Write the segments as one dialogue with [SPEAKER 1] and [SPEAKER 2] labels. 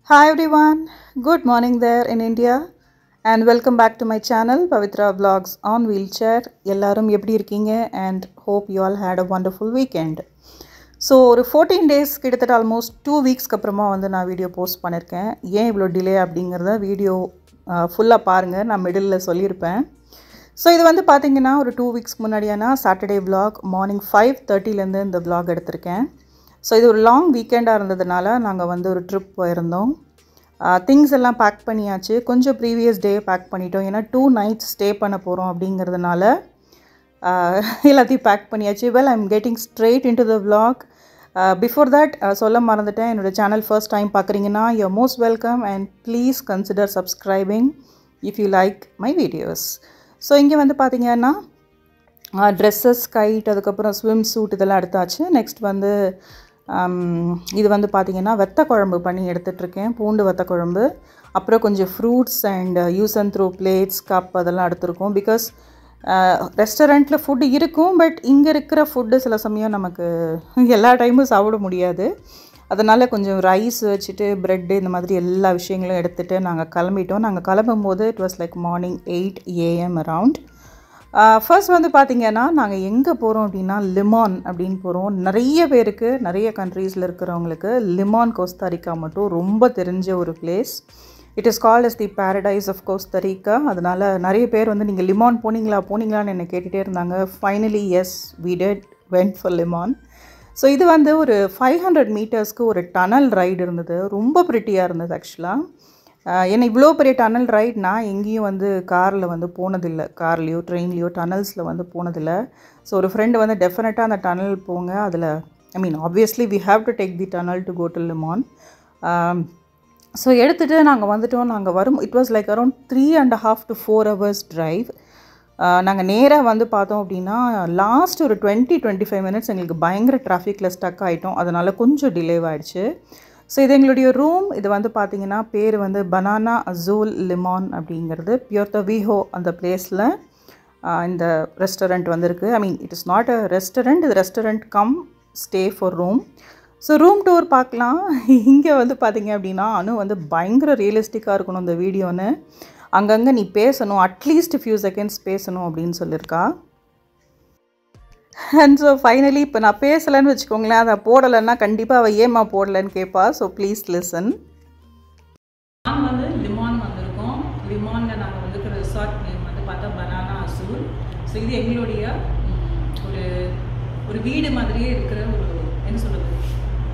[SPEAKER 1] Hi everyone, good morning there in India and welcome back to my channel Pavitra Vlogs on Wheelchair. எல்லாரும் எப்படி இருக்கீங்க and hope you all had a wonderful weekend. So ஒரு 14 days கிட்டத்தட்ட almost 2 weeksக்கு அப்புறமா வந்து நான் video post பண்ணியிருக்கேன். ஏன் இவ்வளோ டிலே அப்படிங்கிறத வீடியோ ஃபுல்லாக பாருங்கள், நான் மிடில் சொல்லியிருப்பேன். ஸோ இது வந்து பார்த்திங்கன்னா ஒரு 2 weeks முன்னாடியானா சாட்டர்டே vlog மார்னிங் 5:30லேருந்து இந்த vlog எடுத்திருக்கேன். ஸோ இது ஒரு லாங் வீக்கெண்டாக இருந்ததுனால நாங்கள் வந்து ஒரு ட்ரிப் போயிருந்தோம். திங்ஸ் எல்லாம் பேக் பண்ணியாச்சு, கொஞ்சம் ப்ரீவியஸ் டே பேக் பண்ணிட்டோம், ஏன்னா 2 nights ஸ்டே பண்ண போகிறோம் அப்படிங்கிறதுனால எல்லாத்தையும் பேக் பண்ணியாச்சு. Well I am getting straight in to the vlog. Before that சொல்ல மறந்துட்டேன், என்னோடய சேனல் ஃபர்ஸ்ட் டைம் பார்க்குறீங்கன்னா you are most welcome and please consider subscribing if you like my videos. So இங்கே வந்து பார்த்திங்கன்னா ட்ரெஸ்ஸஸ், கைட், அதுக்கப்புறம் swim suit இதெல்லாம் எடுத்தாச்சு. நெக்ஸ்ட் வந்து இது வந்து பார்த்திங்கன்னா வெத்த குழம்பு பண்ணி எடுத்துகிட்ருக்கேன், பூண்டு வெத்த குழம்பு. அப்புறம் கொஞ்சம் fruits and use and throw plates, cup அதெல்லாம் எடுத்துருக்கோம். பிகாஸ் ரெஸ்டாரண்ட்டில் ஃபுட்டு இருக்கும், பட் இங்கே இருக்கிற ஃபுட்டு சில சமயம் நமக்கு எல்லா டைமும் சாப்பிட முடியாது. அதனால் கொஞ்சம் ரைஸ் வச்சுட்டு ப்ரெட்டு இந்த மாதிரி எல்லா விஷயங்களும் எடுத்துகிட்டு நாங்கள் கிளம்பிட்டோம். நாங்கள் கிளம்பும்போது it was like morning 8 AM around. First வந்து பார்த்திங்கன்னா நாங்கள் எங்கே போகிறோம் அப்படின்னா லிமான் அப்படின்னு போகிறோம். நிறைய பேருக்கு, நிறைய கண்ட்ரீஸில் இருக்கிறவங்களுக்கு லிமான் கோஸ்டாரிக்கா மட்டும் ரொம்ப தெரிஞ்ச ஒரு place. It is called as the paradise of Costa Rica. அதனால் நிறைய பேர் வந்து நீங்கள் லிமான் போனீங்களான்னு என்னை கேட்டுகிட்டே இருந்தாங்க. Finally yes, we did went for Limon. So இது வந்து ஒரு 500 மீட்டர்ஸ்க்கு ஒரு டனல் ரைடு இருந்தது, ரொம்ப ப்ரிட்டியாக இருந்தது ஆக்சுவலாக. ஏன்னா இவ்வளோ பெரிய டனல் ரைட் நான் எங்கேயும் வந்து காரில் வந்து போனதில்லை, கார்லேயோ ட்ரெயின்லேயோ டனல்ஸில் வந்து போனதில்லை. ஸோ ஒரு ஃப்ரெண்டு வந்து டெஃபினட்டாக அந்த டனல் போங்க, அதில் I mean obviously we have to take the tunnel to go to Limon. So எடுத்துகிட்டு நாங்கள் வந்துவிட்டோம். நாங்கள் வரும் it was like around 3.5 to 4 hours drive. நாங்கள் நேராக வந்து பார்த்தோம் அப்படின்னா லாஸ்ட் ஒரு 20-25 minutes எங்களுக்கு பயங்கர டிராஃபிக்கில் ஸ்டக் ஆகிட்டோம். அதனால் கொஞ்சம் டிலேவாகிடுச்சு. ஸோ இது எங்களுடைய ரூம். இது வந்து பார்த்திங்கன்னா பேர் வந்து பனானா அசூல் லிமான் அப்படிங்கிறது. பியூர்ட்டோ வீஹோ அந்த பிளேஸில் இந்த ரெஸ்டாரண்ட் வந்துருக்கு. I mean it is not a restaurant, இது restaurant come stay for room. So room tour பார்க்கலாம். இங்கே வந்து பார்த்திங்க அப்படின்னா அனு வந்து பயங்கர ரியலிஸ்டிக்காக இருக்கணும் இந்த வீடியோன்னு, அங்கங்கே நீ பேசணும், அட்லீஸ்ட் ஃபியூ செகண்ட்ஸ் பேசணும் அப்படின்னு சொல்லியிருக்கா. அண்ட் ஸோ ஃபைனலி இப்போ நான் பேசலைன்னு வச்சுக்கோங்களேன், அதை போடலைன்னா கண்டிப்பாக அவள் ஏமா போடலைன்னு கேட்பா. So please listen.
[SPEAKER 2] நாங்கள் வந்து லிமான் வந்திருக்கோம். லிமானில் நாங்கள் வந்துருக்கிற ரிசார்ட் நேம் வந்து பார்த்தா பனானா அசூல். ஸோ இது எங்களுடைய ஒரு வீடு மாதிரியே இருக்கிற ஒரு என்ன சொல்கிறது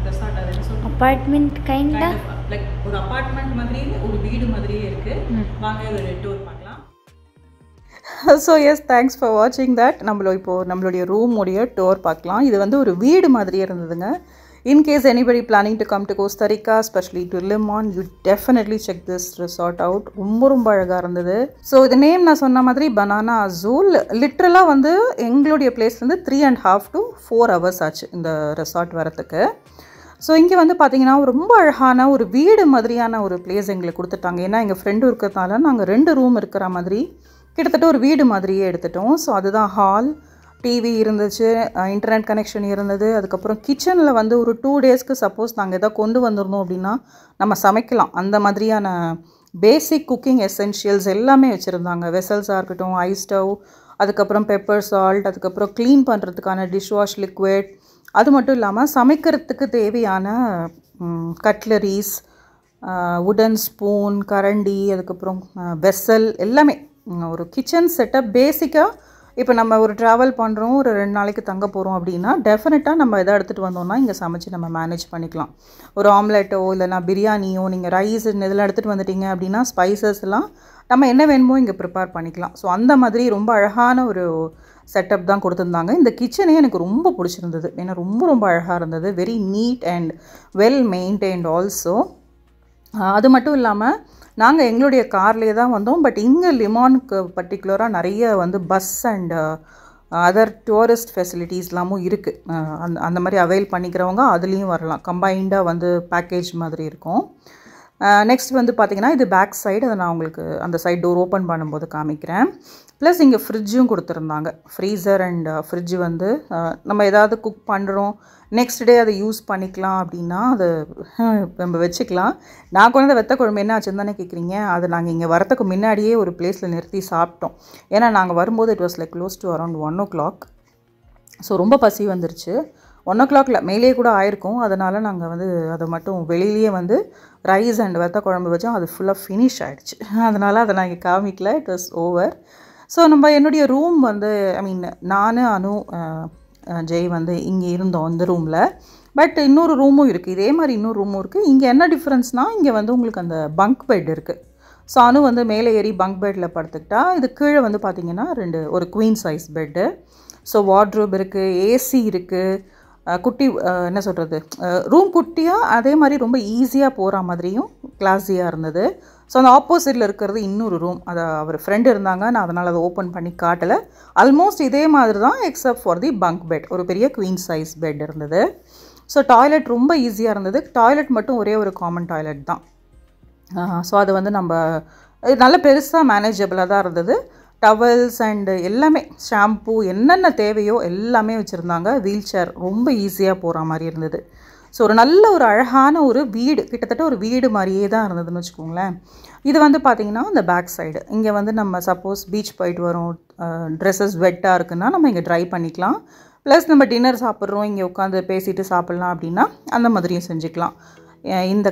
[SPEAKER 2] ரெசார்ட், அது என்ன சொல்கிறது
[SPEAKER 3] அப்பார்ட்மெண்ட் கைண்டாக
[SPEAKER 2] லைக் ஒரு அப்பார்ட்மெண்ட் மாதிரியே ஒரு வீடு மாதிரியே இருக்குது. வாங்க ஒரு டூர் பார்க்கலாம்.
[SPEAKER 1] ஸோ எஸ், தேங்க்ஸ் ஃபார் வாட்சிங் தட். நம்மளுடைய ரூமுடைய டூர் பார்க்கலாம். இது வந்து ஒரு வீடு மாதிரியே இருந்ததுங்க. In case anybody planning to come to Costa Rica, specially to Limon, you definitely check this resort out. ரொம்ப அழகாக இருந்தது. ஸோ இது நேம் நான் சொன்ன மாதிரி பனானா அசூல். லிட்ரலாக வந்து எங்களுடைய பிளேஸ்லேருந்து 3.5 to 4 hours ஆச்சு இந்த ரெசார்ட் வரத்துக்கு. ஸோ இங்கே வந்து பார்த்திங்கன்னா ரொம்ப அழகான ஒரு வீடு மாதிரியான ஒரு பிளேஸ் எங்களுக்கு கொடுத்துட்டாங்க. ஏன்னா எங்கள் ஃப்ரெண்டு இருக்கிறதுனால நாங்கள் 2 ரூம் இருக்கிற மாதிரி கிட்டத்தட்ட ஒரு வீடு மாதிரியே எடுத்துட்டோம். ஸோ அதுதான் ஹால், டிவி இருந்துச்சு, இன்டர்நெட் கனெக்ஷன் இருந்தது. அதுக்கப்புறம் கிச்சனில் வந்து ஒரு 2 daysக்கு சப்போஸ் நாங்கள் எதாவது கொண்டு வந்திருந்தோம் அப்படின்னா நம்ம சமைக்கலாம், அந்த மாதிரியான பேசிக் குக்கிங் எசென்ஷியல்ஸ் எல்லாமே வச்சுருந்தாங்க. வெசல்ஸாக இருக்கட்டும், ஐஸ் ஸ்டவ், அதுக்கப்புறம் பெப்பர் சால்ட், அதுக்கப்புறம் க்ளீன் பண்ணுறதுக்கான டிஷ்வாஷ் லிக்விட், அது மட்டும் இல்லாமல் சமைக்கிறதுக்கு தேவையான கட்லரிஸ், உடன் ஸ்பூன், கரண்டி, அதுக்கப்புறம் வெசல் எல்லாமே ஒரு கிச்சன் செட்டப் பேசிக்காக. இப்போ நம்ம ஒரு ட்ராவல் பண்ணுறோம், ஒரு 2 நாளைக்கு தங்க போகிறோம் அப்படின்னா டெஃபினட்டாக நம்ம எதாவது எடுத்துகிட்டு வந்தோம்னா இங்கே சமைச்சு நம்ம மேனேஜ் பண்ணிக்கலாம். ஒரு ஆம்லெட்டோ இல்லைனா பிரியாணியோ, நீங்கள் ரைஸ் இதெல்லாம் எடுத்துகிட்டு வந்துட்டீங்க அப்படின்னா ஸ்பைசஸ்லாம் நம்ம என்ன வேணுமோ இங்கே ப்ரிப்பேர் பண்ணிக்கலாம். ஸோ அந்த மாதிரி ரொம்ப அழகான ஒரு செட்டப் தான் கொடுத்துருந்தாங்க. இந்த கிச்சனே எனக்கு ரொம்ப பிடிச்சிருந்தது, ஏன்னா ரொம்ப அழகாக இருந்தது. Very neat and well maintained also. அது மட்டும் இல்லாமல் நாங்கள் எங்களுடைய கார்லேயே தான் வந்தோம். பட் இங்கே லிமானுக்கு பர்டிகுலராக நிறைய வந்து பஸ் அண்ட் அதர் டூரிஸ்ட் ஃபெசிலிட்டிஸ்லாமும் இருக்குது. அந்த மாதிரி அவைல் பண்ணிக்கிறவங்க அதுலேயும் வரலாம். கம்பைண்டாக வந்து பேக்கேஜ் மாதிரி இருக்கும். நெக்ஸ்ட் வந்து பார்த்திங்கன்னா இது பேக் சைடு, அதை நான் உங்களுக்கு அந்த சைட் டோர் ஓப்பன் பண்ணும்போது காமிக்கிறேன். ப்ளஸ் இங்கே ஃப்ரிட்ஜும் கொடுத்துருந்தாங்க. ஃப்ரீசர் அண்ட் ஃப்ரிட்ஜு வந்து நம்ம ஏதாவது குக் பண்ணுறோம், நெக்ஸ்ட் டே அதை யூஸ் பண்ணிக்கலாம் அப்படின்னா அதை நம்ம வச்சுக்கலாம். நான் கொண்டு வெத்த குழம்பு என்ன ஆச்சுன்னு தானே கேட்குறீங்க. அது நாங்கள் இங்கே வரத்துக்கு முன்னாடியே ஒரு பிளேஸில் நிறுத்தி சாப்பிட்டோம். ஏன்னா நாங்கள் வரும்போது it was like close to around 1 o'clock. So ரொம்ப பசி வந்துருச்சு. 1 o'clockல மேலேயே கூட ஆயிருக்கும். அதனால் நாங்கள் வந்து அதை மட்டும் வெளியிலேயே வந்து ரைஸ் அண்ட் வெத்த குழம்பு வச்சோம். அது ஃபுல்லாக ஃபினிஷ் ஆகிடுச்சு. அதனால் அதை நான் இங்கே காமிக்கல. It was over. ஸோ நம்ம என்னுடைய ரூம் வந்து நான் அனு ஜெய் வந்து இங்கே இருந்தோம் இந்த ரூமில். பட் இன்னொரு ரூமும் இருக்குது, இதே மாதிரி இன்னொரு ரூமும் இருக்குது. இங்கே என்ன டிஃப்ரென்ஸ்னால் இங்கே வந்து உங்களுக்கு அந்த பங்க் பெட் இருக்குது. ஸோ அனு வந்து மேலே ஏறி பங்க் பெட்டில் படுத்துக்கிட்டா, இது கீழே வந்து பார்த்திங்கன்னா ஒரு queen size bed. So wardrobe இருக்குது, ஏசி இருக்குது, குட்டி என்ன சொல்கிறது, ரூம் குட்டியாக அதே மாதிரி ரொம்ப ஈஸியாக போகிற மாதிரியும் கிளாஸியாக இருந்தது. ஸோ அந்த ஆப்போசிட்டில் இருக்கிறது இன்னொரு ரூம். அதை அவர் ஃப்ரெண்டு இருந்தாங்க, நான் அதனால் அதை ஓப்பன் பண்ணி காட்டலை. ஆல்மோஸ்ட் இதே மாதிரி தான் except for the bunk bed. ஒரு பெரிய குவீன் சைஸ் பெட் இருந்தது. ஸோ டாய்லெட் ரொம்ப ஈஸியாக இருந்தது. டாய்லெட் மட்டும் ஒரே ஒரு காமன் டாய்லெட் தான். ஸோ அது வந்து நம்ம நல்ல பெருசாக மேனேஜபிளாக தான் இருந்தது. டவல்ஸ் அண்டு எல்லாமே, ஷாம்பூ என்னென்ன தேவையோ எல்லாமே வச்சுருந்தாங்க. வீல் சேர் ரொம்ப ஈஸியாக போகிற மாதிரி இருந்தது. ஸோ ஒரு நல்ல ஒரு அழகான ஒரு வீடு, கிட்டத்தட்ட ஒரு வீடு மாதிரியே தான் இருந்ததுன்னு வச்சுக்கோங்களேன். இது வந்து பார்த்திங்கன்னா இந்த பேக் சைடு. இங்கே வந்து நம்ம சப்போஸ் பீச் போயிட்டு வரோம், ட்ரெஸ்ஸஸ் வெட்டாக இருக்குன்னா நம்ம இங்கே ட்ரை பண்ணிக்கலாம். ப்ளஸ் நம்ம டின்னர் சாப்பிட்றோம், இங்கே உட்காந்து பேசிட்டு சாப்பிட்லாம் அப்படின்னா அந்த மாதிரியும் செஞ்சுக்கலாம். இந்த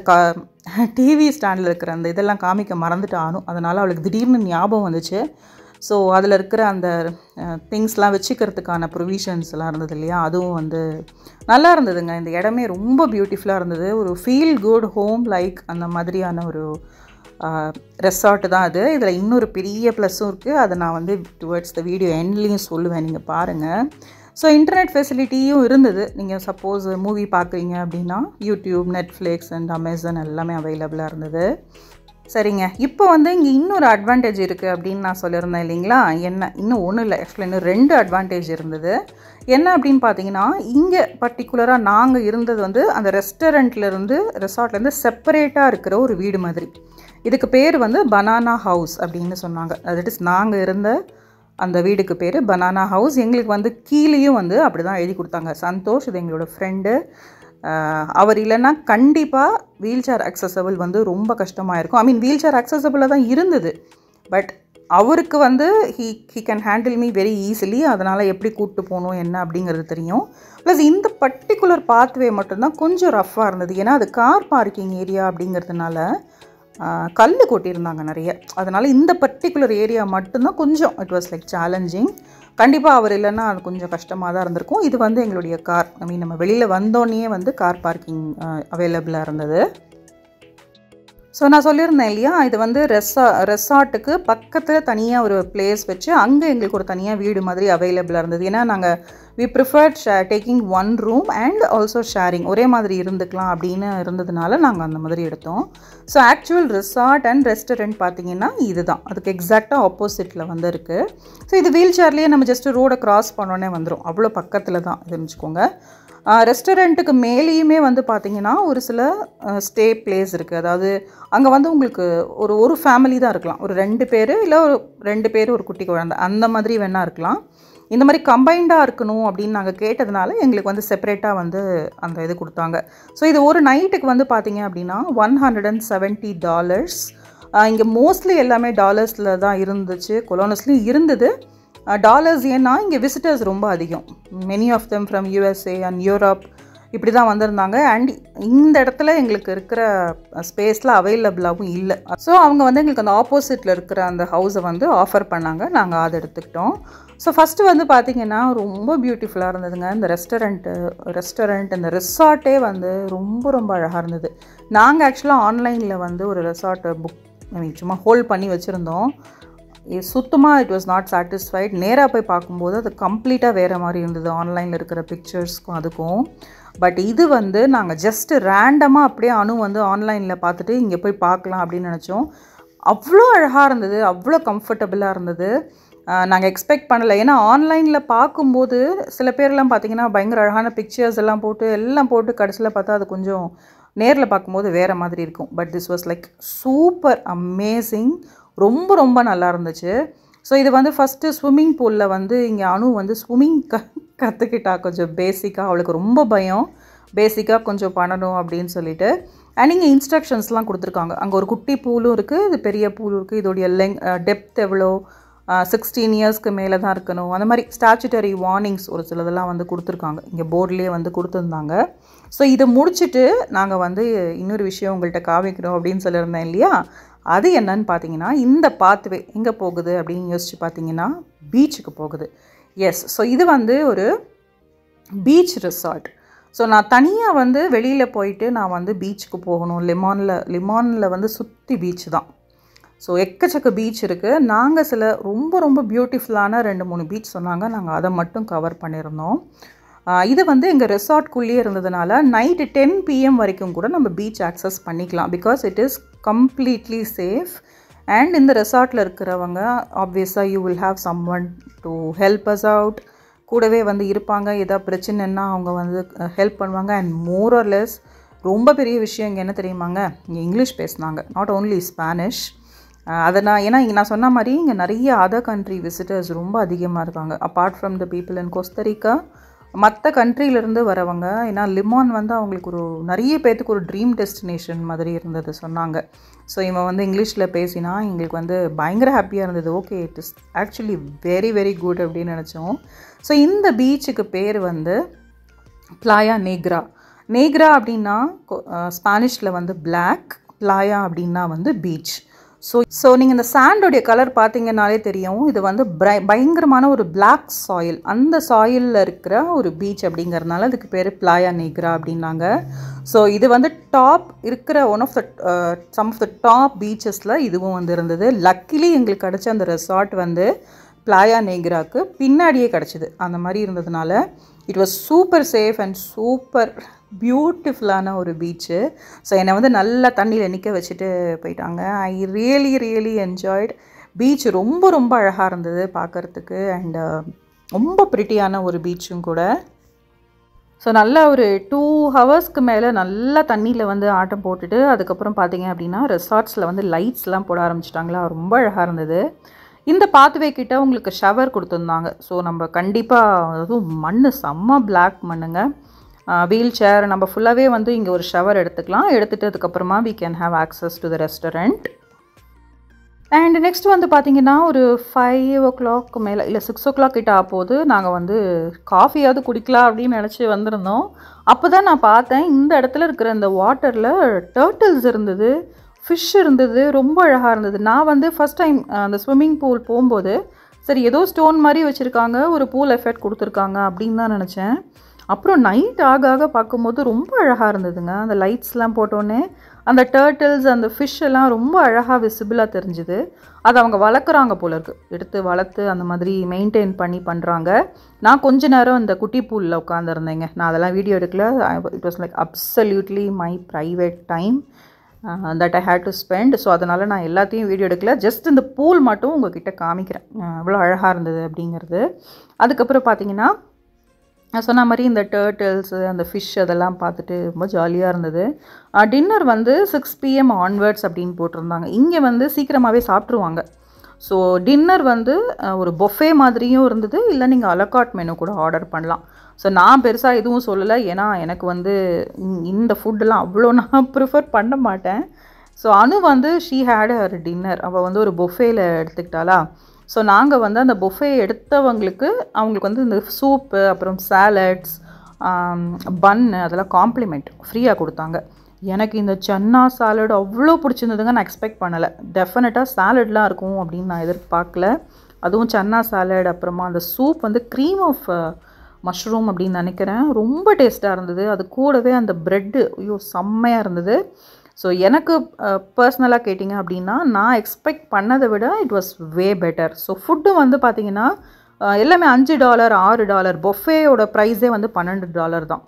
[SPEAKER 1] டிவி ஸ்டாண்டில் இருக்கிற அந்த இதெல்லாம் காமிக்க மறந்துட்டானும், அதனால் அவளுக்கு திடீர்னு ஞாபகம் வந்துச்சு. ஸோ அதில் இருக்கிற அந்த திங்ஸ்லாம் வச்சுக்கிறதுக்கான ப்ரொவிஷன்ஸ்லாம் இருந்தது இல்லையா, அதுவும் வந்து நல்லா இருந்ததுங்க. இந்த இடமே ரொம்ப பியூட்டிஃபுல்லாக இருந்தது. ஒரு ஃபீல் குட் ஹோம் லைக் அந்த மாதிரியான ஒரு ரெசார்ட்டு தான் அது. இதில் இன்னொரு பெரிய ப்ளஸ்ஸும் இருக்குது. அதை நான் வந்து டுவர்ட்ஸ் த வீடியோ எண்ட்லேயும் சொல்லுவேன், நீங்கள் பாருங்கள். ஸோ இன்டர்நெட் ஃபெசிலிட்டியும் இருந்தது. நீங்கள் சப்போஸ் மூவி பார்க்குறீங்க அப்படின்னா யூடியூப், நெட்ஃப்ளிக்ஸ் அண்ட் அமேசான் எல்லாமே அவைலபிளாக இருந்தது. சரிங்க, இப்போ வந்து இங்கே இன்னொரு அட்வான்டேஜ் இருக்குது அப்படின்னு நான் சொல்லியிருந்தேன் இல்லைங்களா. என்ன, இன்னும் ஒன்றும் இல்லை, ஆக்சுவலி இன்னும் 2 அட்வான்டேஜ் இருந்தது. என்ன அப்படின்னு பார்த்தீங்கன்னா, இங்கே பர்டிகுலராக நாங்கள் இருந்தது வந்து அந்த ரெசார்ட்லேருந்து செப்பரேட்டாக இருக்கிற ஒரு வீடு மாதிரி. இதுக்கு பேர் வந்து பனானா ஹவுஸ் அப்படின்னு சொன்னாங்க. தட் இஸ் நாங்கள் இருந்த அந்த வீடுக்கு பேர் பனானா ஹவுஸ். எங்களுக்கு வந்து கீழேயும் வந்து அப்படி தான் எழுதி கொடுத்தாங்க. சந்தோஷ், இது எங்களோட ஃப்ரெண்டு, அவர் இல்லைன்னா கண்டிப்பாக வீல் சேர் அக்சசபிள் வந்து ரொம்ப கஷ்டமாக இருக்கும். வீல் சேர் அக்சசபிளாக தான் இருந்தது, பட் அவருக்கு வந்து he can handle me very easily. அதனால் எப்படி கூப்பிட்டு போகணும் என்ன அப்படிங்கிறது தெரியும். ப்ளஸ் இந்த பர்டிகுலர் பாத்வே மட்டும்தான் கொஞ்சம் ரஃப்பாக இருந்தது. ஏன்னா அது கார் பார்க்கிங் ஏரியா அப்படிங்கிறதுனால கல் கொட்டியிருந்தாங்க நிறைய. அதனால் இந்த பர்டிகுலர் ஏரியா மட்டும்தான் கொஞ்சம் இட் வாஸ் லைக் சேலஞ்சிங். கண்டிப்பாக அவர் இல்லைன்னா அது கொஞ்சம் கஷ்டமாக தான் இருந்திருக்கும். இது வந்து எங்களுடைய கார், நம்ம வெளியில் வந்தோடனே வந்து கார் பார்க்கிங் அவைலபிளாக இருந்தது. ஸோ நான் சொல்லியிருந்தேன் இல்லையா, இது வந்து ரெசார்ட்டுக்கு பக்கத்தில் தனியாக ஒரு பிளேஸ் வச்சு அங்கே எங்களுக்கு ஒரு தனியாக வீடு மாதிரி அவைலபிளாக இருந்தது. ஏன்னா நாங்கள் we preferred taking 1 room and also sharing, ஒரே மாதிரி இருந்துக்கலாம் அப்படின்னு இருந்ததுனால நாங்கள் அந்த மாதிரி எடுத்தோம். So actual resort and restaurant பார்த்திங்கன்னா இது தான், அதுக்கு எக்ஸாக்டாக ஆப்போசிட்டில் வந்து இருக்குது. ஸோ இது வீல் சேர்லேயே நம்ம ஜஸ்ட்டு ரோடை க்ராஸ் பண்ணோன்னே வந்துடும், அவ்வளோ பக்கத்தில் தான் இதுன்னு வச்சுக்கோங்க. ரெஸ்டாரண்ட்டுக்கு மேலேயுமே வந்து பார்த்திங்கன்னா ஒரு சில ஸ்டே பிளேஸ் இருக்குது. அதாவது அங்கே வந்து உங்களுக்கு ஒரு ஃபேமிலி தான் இருக்கலாம், ஒரு 2 பேர் இல்லை ஒரு 2 பேர் ஒரு குட்டி குழந்தை அந்த மாதிரி வேணா இருக்கலாம். இந்த மாதிரி கம்பைண்டாக இருக்கணும் அப்படின்னு நாங்கள் கேட்டதுனால எங்களுக்கு வந்து செப்பரேட்டாக வந்து அந்த இது கொடுத்தாங்க. ஸோ இது ஒரு நைட்டுக்கு வந்து பார்த்திங்க அப்படின்னா $170. இங்கே மோஸ்ட்லி எல்லாமே டாலர்ஸில் தான் இருந்துச்சு, கொலோனஸ்லேயும் இருந்தது டாலர்ஸ். ஏன்னா இங்கே விசிட்டர்ஸ் ரொம்ப அதிகம், many of them from USA and Europe இப்படி தான் வந்திருந்தாங்க. அண்ட் இந்த இடத்துல எங்களுக்கு இருக்கிற ஸ்பேஸில் அவைலபிளாகவும் இல்லை. ஸோ அவங்க வந்து எங்களுக்கு அந்த ஆப்போசிட்டில் இருக்கிற அந்த ஹவுஸை வந்து ஆஃபர் பண்ணாங்க, நாங்கள் அதை எடுத்துக்கிட்டோம். ஸோ ஃபஸ்ட்டு வந்து பார்த்திங்கன்னா ரொம்ப பியூட்டிஃபுல்லாக இருந்ததுங்க இந்த ரெஸ்டாரண்ட் இந்த ரெசார்ட்டே வந்து ரொம்ப ரொம்ப அழகாக இருந்தது. நாங்கள் ஆக்சுவலாக ஆன்லைனில் வந்து ஒரு ரெசார்ட்டை சும்மா ஹோல்ட் பண்ணி வச்சுருந்தோம். சுத்தமாக இட் வாஸ் நாட் சாட்டிஸ்ஃபைட். நேராக போய் பார்க்கும்போது அது கம்ப்ளீட்டாக வேறு மாதிரி இருந்தது, ஆன்லைனில் இருக்கிற பிக்சர்ஸ்க்கும் அதுக்கும். பட் இது வந்து நாங்கள் ஜஸ்ட்டு ரேண்டமாக அப்படியே வந்து ஆன்லைனில் பார்த்துட்டு இங்கே போய் பார்க்கலாம் அப்படின்னு நினச்சோம். அவ்வளோ அழகாக இருந்தது, அவ்வளோ கம்ஃபர்டபுளாக இருந்தது. நாங்கள் எக்ஸ்பெக்ட் பண்ணலை. ஏன்னா ஆன்லைனில் பார்க்கும்போது சில பேர்லாம் பார்த்திங்கன்னா பயங்கர அழகான பிக்சர்ஸ் எல்லாம் போட்டு கடைசியில் பார்த்தா அது கொஞ்சம் நேரில் பார்க்கும்போது வேறு மாதிரி இருக்கும். But this was like super amazing. ரொம்ப ரொம்ப நல்லா இருந்துச்சு. ஸோ இது வந்து ஃபஸ்ட்டு ஸ்விம்மிங் பூலில் வந்து இங்கே அனு வந்து ஸ்விம்மிங் கற்றுக்கிட்டா. கொஞ்சம் பேசிக்காக அவளுக்கு ரொம்ப பயம், பேசிக்காக கொஞ்சம் பண்ணணும் அப்படின்னு சொல்லிட்டு. அண்ட் இங்கே இன்ஸ்ட்ரக்ஷன்ஸ்லாம் கொடுத்துருக்காங்க. அங்கே ஒரு குட்டி பூலும் இருக்குது, இது பெரிய பூலும் இருக்குது. இதோடைய டெப்த் எவ்வளோ, 16 இயர்ஸ்க்கு மேலே தான் இருக்கணும், அந்த மாதிரி ஸ்டாச்சுட்டரி வார்னிங்ஸ் ஒரு சிலதெல்லாம் வந்து கொடுத்துருக்காங்க. இங்கே போர்ட்லேயே வந்து கொடுத்துருந்தாங்க. ஸோ இதை முடிச்சுட்டு நாங்கள் வந்து இன்னொரு விஷயம் உங்கள்கிட்ட காமிக்கணும் அப்படின்னு சொல்லியிருந்தேன் இல்லையா, அது என்னன்னு பார்த்தீங்கன்னா, இந்த பாத்வே எங்கே போகுது அப்படின்னு யோசிச்சு பார்த்தீங்கன்னா பீச்சுக்கு போகுது. எஸ், ஸோ இது வந்து ஒரு பீச் ரிசார்ட். ஸோ நான் தனியாக வந்து வெளியில் போயிட்டு நான் வந்து பீச்சுக்கு போகணும். லிமானில் வந்து சுற்றி பீச் தான். ஸோ எக்கச்சக்க பீச் இருக்குது. நாங்கள் சில ரொம்ப ரொம்ப பியூட்டிஃபுல்லான 2-3 பீச் சொன்னாங்க. நாங்கள் அதை மட்டும் கவர் பண்ணியிருந்தோம். இது வந்து எங்கள் ரெசார்ட்குள்ளேயே இருந்ததுனால நைட்டு 10 PM வரைக்கும் கூட நம்ம பீச் ஆக்சஸ் பண்ணிக்கலாம். Because it is completely safe. And இந்த ரெசார்ட்டில் இருக்கிறவங்க ஆப்வியஸாக you will have someone to help us out. கூடவே வந்து இருப்பாங்க, எதாவது பிரச்சனைன்னா அவங்க வந்து ஹெல்ப் பண்ணுவாங்க. அண்ட் மோர் ஆர் லெஸ் ரொம்ப பெரிய விஷயம் இங்கே என்ன தெரியுமாங்க, இங்கே இங்கிலீஷ் பேசுனாங்க, நாட் ஓன்லி ஸ்பானிஷ். அதை ஏன்னா இங்கே நான் சொன்ன மாதிரி இங்கே நிறைய அதர் கண்ட்ரி விசிட்டர்ஸ் ரொம்ப அதிகமாக இருக்காங்க. Apart from the people in Costa Rica, மற்ற கண்ட்ரியிலேருந்து வரவங்க. ஏன்னா லிமான் வந்து அவங்களுக்கு நிறைய பேர்த்துக்கு ஒரு ட்ரீம் டெஸ்டினேஷன் மாதிரி இருந்தது சொன்னாங்க. ஸோ இவன் வந்து இங்கிலீஷில் பேசினா எங்களுக்கு வந்து பயங்கர ஹாப்பியாக இருந்தது. Okay, it is actually very very good அப்படின்னு நினச்சோம். ஸோ இந்த பீச்சுக்கு பேர் வந்து பிளாயா நேக்ரா. நேக்ரா அப்படின்னா ஸ்பானிஷில் வந்து பிளாக், பிளாயா அப்படின்னா வந்து பீச். ஸோ நீங்கள் இந்த சாண்டோடைய கலர் பார்த்தீங்கன்னாலே தெரியும், இது வந்து பயங்கரமான ஒரு பிளாக் சாயில். அந்த சாயிலில் இருக்கிற ஒரு பீச் அப்படிங்கிறதுனால அதுக்கு பேர் பிளாயா நேக்ரா அப்படின்னாங்க. ஸோ இது வந்து டாப் இருக்கிற சம் ஆஃப் த டாப் பீச்சஸில் இதுவும் வந்து இருந்தது. லக்கிலி எங்களுக்கு கிடச்ச அந்த ரெசார்ட் வந்து பிளாயா நேக்ராவுக்கு பின்னாடியே கிடச்சிது. அந்த மாதிரி இருந்ததுனால it was super safe and super பியூட்டிஃபுல்லான ஒரு பீச்சு. ஸோ என்னை வந்து நல்லா தண்ணியில் நிற்க வச்சுட்டு போயிட்டாங்க. I really enjoyed. பீச் ரொம்ப ரொம்ப அழகாக இருந்தது பார்க்குறதுக்கு. அண்ட் ரொம்ப ப்ரிட்டியான ஒரு பீச்சும் கூட. ஸோ நல்லா ஒரு 2 ஹவர்ஸ்க்கு மேலே நல்லா தண்ணியில் வந்து ஆட்டம் போட்டுட்டு அதுக்கப்புறம் பார்த்தீங்க அப்படின்னா ரெசார்ட்ஸில் வந்து லைட்ஸ்லாம் போட ஆரம்பிச்சிட்டாங்களா, ரொம்ப அழகாக இருந்தது. இந்த பாத்வே கிட்ட உங்களுக்கு ஷவர் கொடுத்துருந்தாங்க. ஸோ நம்ம கண்டிப்பாக, அதுவும் மண் செம்ம பிளாக் மண்ணுங்க, வீல் சேர் நம்ம ஃபுல்லாகவே வந்து இங்கே ஒரு ஷவர் எடுத்துக்கலாம். எடுத்துகிட்டு அதுக்கப்புறமா we can have access to the restaurant. And next வந்து பார்த்திங்கன்னா ஒரு 5 o'clock மேலே இல்லை 6 o'clock கிட்ட ஆகும்போது நாங்கள் வந்து காஃபியாவது குடிக்கலாம் அப்படின்னு நினச்சி வந்திருந்தோம். அப்போ தான் நான் பார்த்தேன் இந்த இடத்துல இருக்கிற இந்த வாட்டரில் டர்ட்டில்ஸ் இருந்தது, ஃபிஷ் இருந்தது, ரொம்ப அழகாக இருந்தது. நான் வந்து ஃபஸ்ட் டைம் அந்த ஸ்விம்மிங் பூல் போகும்போது சரி ஏதோ ஸ்டோன் மாதிரி வச்சுருக்காங்க, ஒரு பூல் எஃபெக்ட் கொடுத்துருக்காங்க அப்படின்னு தான் நினச்சேன். அப்புறம் நைட் ஆக பார்க்கும்போது ரொம்ப அழகாக இருந்ததுங்க. அந்த லைட்ஸ்லாம் போட்டோன்னே அந்த டர்ட்டில்ஸ் அந்த ஃபிஷ் எல்லாம் ரொம்ப அழகாக விசிபிளாக தெரிஞ்சுது. அதை அவங்க வளர்க்குறாங்க போல இருக்குது, எடுத்து வளர்த்து அந்த மாதிரி மெயின்டைன் பண்ணி பண்ணுறாங்க. நான் கொஞ்ச நேரம் இந்த குட்டி பூலில் உட்காந்துருந்தேங்க. நான் அதெல்லாம் வீடியோ எடுக்கல. It was like absolutely my private time that I had to spend. So அதனால் நான் எல்லாத்தையும் வீடியோ எடுக்கல, ஜஸ்ட் இந்த பூல் மட்டும் உங்ககிட்ட காமிக்கிறேன் எவ்வளோ அழகாக இருந்தது அப்படிங்கிறது. அதுக்கப்புறம் பார்த்தீங்கன்னா நான் சொன்ன மாதிரி இந்த டர்ட்டில்ஸு அந்த ஃபிஷ் அதெல்லாம் பார்த்துட்டு ரொம்ப ஜாலியாக இருந்தது. டின்னர் வந்து 6 PM ஆன்வர்ட்ஸ் அப்படின்னு போட்டிருந்தாங்க. இங்கே வந்து சீக்கிரமாகவே சாப்பிட்ருவாங்க. ஸோ டின்னர் வந்து ஒரு பொஃபே மாதிரியும் இருந்தது, இல்லை நீங்கள் அலகாட் மெனு கூட ஆர்டர் பண்ணலாம். ஸோ நான் பெருசாக எதுவும் சொல்லலை, ஏன்னா எனக்கு வந்து இந்த ஃபுட்டெல்லாம் அவ்வளோ நான் ப்ரிஃபர் பண்ண மாட்டேன். ஸோ அனு வந்து ஷீ ஹேட் ஹர் டின்னர், அவள் வந்து ஒரு பொஃபேயில் எடுத்துக்கிட்டாளா. ஸோ நாங்கள் வந்து அந்த பொஃபே எடுத்தவங்களுக்கு அவங்களுக்கு வந்து இந்த சூப்பு அப்புறம் சாலட்ஸ் பன்னு அதெல்லாம் காம்ப்ளிமெண்ட் ஃப்ரீயாக கொடுத்தாங்க. எனக்கு இந்த சன்னா சாலட் அவ்வளோ பிடிச்சிருந்ததுங்க. நான் எக்ஸ்பெக்ட் பண்ணலை, டெஃபினட்டாக சாலட்லாம் இருக்கும் அப்படின்னு நான் எதிர்பார்க்கல. அதுவும் சன்னா சாலட், அப்புறமா அந்த சூப் வந்து க்ரீம் ஆஃப் மஷ்ரூம் அப்படின்னு நினைக்கிறேன், ரொம்ப டேஸ்ட்டாக இருந்தது. அது கூடவே அந்த ப்ரெட்டு ஐயோ செம்மையாக இருந்தது. ஸோ எனக்கு பர்சனலாக கேட்டிங்க அப்படின்னா நான் எக்ஸ்பெக்ட் பண்ணதை விட it was way better. So ஃபுட்டும் வந்து பார்த்திங்கன்னா எல்லாமே $5 $6, பொஃபேயோட ப்ரைஸே வந்து $12 தான்.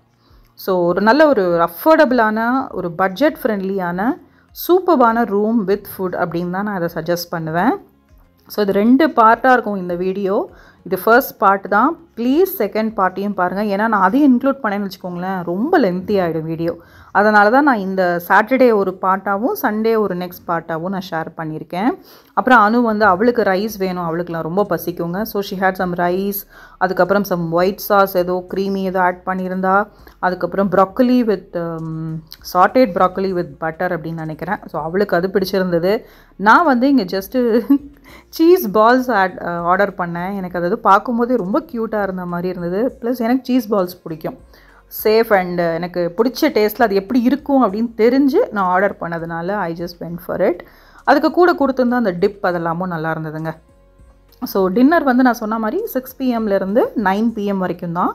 [SPEAKER 1] ஸோ ஒரு நல்ல ஒரு அஃபோர்டபுளான ஒரு பட்ஜெட் ஃப்ரெண்ட்லியான சூப்பர்பான ரூம் வித் ஃபுட் அப்படின்னு தான் நான் அதை சஜஸ்ட் பண்ணுவேன். ஸோ இது 2 பார்ட்டாக இருக்கும் இந்த வீடியோ. இது ஃபர்ஸ்ட் பார்ட் தான், ப்ளீஸ் செகண்ட் பார்ட்டையும் பாருங்கள். ஏன்னா நான் அதையும் இன்க்ளூட் பண்ணேன்னு வச்சுக்கோங்களேன் ரொம்ப லென்த்தி ஆகிடும் வீடியோ. அதனால தான் நான் இந்த சாட்டர்டே ஒரு பார்ட்டாகவும் சண்டே ஒரு நெக்ஸ்ட் பார்ட்டாகவும் நான் ஷேர் பண்ணியிருக்கேன். அப்புறம் அனு வந்து அவளுக்கு ரைஸ் வேணும், அவளுக்குலாம் ரொம்ப பசிக்குங்க. So she had some rice, அதுக்கப்புறம் சம் ஒயிட் சாஸ் ஏதோ க்ரீமி ஏதோ ஆட் பண்ணியிருந்தா, அதுக்கப்புறம் broccoli with sauteed broccoli with butter அப்படின்னு நினைக்கிறேன். ஸோ அவளுக்கு அது பிடிச்சிருந்தது. நான் வந்து இங்கே ஜஸ்ட்டு சீஸ் பால்ஸ் ஆர்டர் பண்ணேன். எனக்கு அது பார்க்கும்போதே ரொம்ப க்யூட்டாக இருந்த மாதிரி இருந்தது. ப்ளஸ் எனக்கு சீஸ் பால்ஸ் பிடிக்கும். சேஃப் அண்ட் எனக்கு பிடிச்ச டேஸ்ட்டில் அது எப்படி இருக்கும் அப்படின்னு தெரிஞ்சு நான் ஆர்டர் பண்ணதுனால I just went for it. அதுக்கு கூட கொடுத்துருந்தா அந்த டிப் அதெல்லாமும் நல்லா இருந்ததுங்க. ஸோ டின்னர் வந்து நான் சொன்ன மாதிரி 6 PM-லேருந்து 9 PM வரைக்கும் தான்.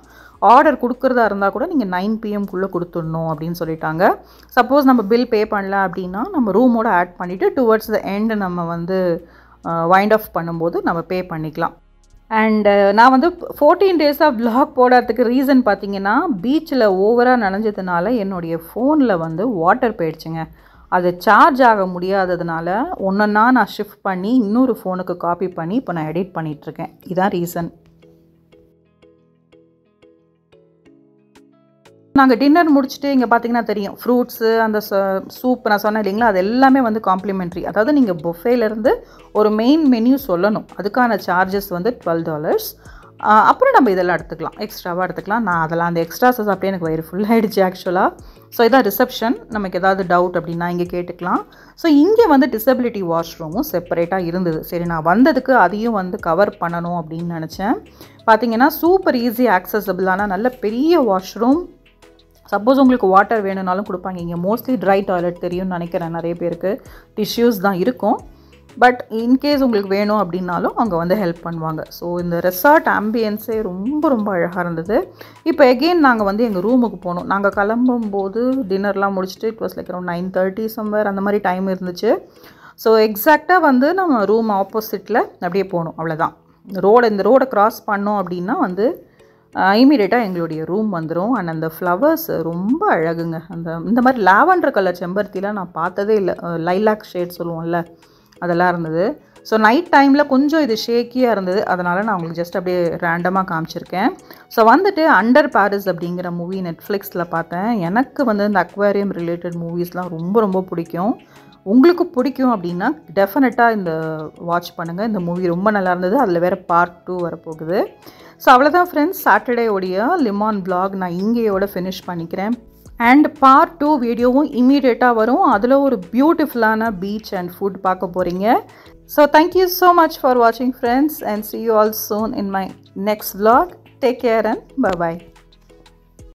[SPEAKER 1] ஆர்டர் கொடுக்குறதா இருந்தால் கூட நீங்கள் 9 PM-குள்ளே கொடுத்துடணும் அப்படின்னு சொல்லிட்டாங்க. சப்போஸ் நம்ம பில் பே பண்ணல அப்படின்னா நம்ம ரூமோட ஆட் பண்ணிவிட்டு டுவர்ட்ஸ் த எண்டு நம்ம வந்து வைண்ட் ஆஃப் பண்ணும்போது நம்ம பே பண்ணிக்கலாம். அண்டு நான் வந்து 14 டேஸாக vlog போடாததுக்கு ரீசன் பார்த்தீங்கன்னா, பீச்சில் ஓவராக நனைஞ்சதுனால என்னுடைய ஃபோனில் வந்து வாட்டர் போயிடுச்சுங்க. அது சார்ஜ் ஆக முடியாததுனால ஒன்றா நான் ஷிஃப்ட் பண்ணி இன்னொரு ஃபோனுக்கு காப்பி பண்ணி இப்போ நான் எடிட் பண்ணிகிட்ருக்கேன். இதுதான் ரீசன். நாங்கள் டின்னர் முடிச்சுட்டு இங்கே பார்த்தீங்கன்னா தெரியும், ஃப்ரூட்ஸு அந்த சூப் நான் சொன்னேன் இல்லைங்களா, அது எல்லாமே வந்து காம்ப்ளிமெண்ட்ரி. அதாவது நீங்கள் புஃபேலேருந்து ஒரு மெயின் மெனு சொல்லணும், அதுக்கான சார்ஜஸ் வந்து $12. அப்புறம் நம்ம இதெல்லாம் எடுத்துக்கலாம், எக்ஸ்ட்ராவாக எடுத்துக்கலாம். நான் அதெல்லாம் அந்த எக்ஸ்ட்ராஸை சாப்பிட்டே எனக்கு வயிறு ஃபுல்லாகிடுச்சு ஆக்சுவலாக. ஸோ இதான் ரிசப்ஷன். நமக்கு ஏதாவது டவுட் அப்படின்னா இங்கே கேட்டுக்கலாம். ஸோ இங்கே வந்து டிசபிலிட்டி வாஷ்ரூமும் செப்பரேட்டாக இருந்தது. சரி, நான் வந்ததுக்கு அதையும் வந்து கவர் பண்ணணும் அப்படின்னு நினச்சேன். பார்த்தீங்கன்னா சூப்பர் ஈஸி ஆக்சசபிளான நல்ல பெரிய வாஷ்ரூம். சப்போஸ் உங்களுக்கு வாட்டர் வேணும்னாலும் கொடுப்பாங்க. இங்கே மோஸ்ட்லி ட்ரை டாய்லெட் தெரியும்னு நினைக்கிறேன் நிறைய பேருக்கு. டிஷ்யூஸ் தான் இருக்கும், பட் இன்கேஸ் உங்களுக்கு வேணும் அப்படின்னாலும் அங்கே வந்து ஹெல்ப் பண்ணுவாங்க. ஸோ இந்த ரெசார்ட் ஆம்பியன்ஸே ரொம்ப ரொம்ப அழகாக இருந்தது. இப்போ எகெயின் நாங்கள் வந்து எங்கள் ரூமுக்கு போனோம். நாங்கள் கிளம்பும்போது டின்னர்லாம் முடிச்சுட்டு it was like around 9:30 somewhere அந்த மாதிரி டைம் இருந்துச்சு. ஸோ எக்ஸாக்டாக வந்து நம்ம ரூம் ஆப்போசிட்டில் அப்படியே போகணும், அவ்வளோதான். இந்த ரோடை க்ராஸ் பண்ணோம் அப்படின்னா வந்து இமீடியட்டாக எங்களுடைய ரூம் வந்துடும். அண்ட் அந்த ஃப்ளவர்ஸ் ரொம்ப அழகுங்க. இந்த மாதிரி லாவெண்டர் கலர் செம்பருத்திலாம் நான் பார்த்ததே இல்லை. லைலாக் ஷேட் சொல்லுவோம்ல, அதெல்லாம் இருந்தது. ஸோ நைட் டைமில் கொஞ்சம் இது ஷேக்கியாக இருந்தது, அதனால் நான் உங்களுக்கு ஜஸ்ட் அப்படியே ரேண்டமாக காமிச்சிருக்கேன். ஸோ வந்துட்டு அண்டர் பாரிஸ் அப்படிங்கிற மூவி நெட்ஃப்ளிக்ஸில் பார்த்தேன். எனக்கு வந்து இந்த அக்வாரியம் ரிலேட்டட் மூவிஸ்லாம் ரொம்ப ரொம்ப பிடிக்கும். உங்களுக்கு பிடிக்கும் அப்படின்னா டெஃபினட்டாக இந்த வாட்ச் பண்ணுங்கள். இந்த மூவி ரொம்ப நல்லா இருந்தது. அதில் வேறு பார்ட் 2 வரப்போகுது. ஸோ அவ்வளோதான் ஃப்ரெண்ட்ஸ், சாட்டர்டேவுடைய லிமான் vlog நான் இங்கேயோட ஃபினிஷ் பண்ணிக்கிறேன். அண்ட் பார்ட் 2 வீடியோவும் இமீடியட்டாக வரும். அதில் ஒரு பியூட்டிஃபுல்லான பீச் அண்ட் ஃபுட் பார்க்க போகிறீங்க. So thank you so much for வாட்சிங் friends, and see you all soon in my next vlog. Take care and bye bye.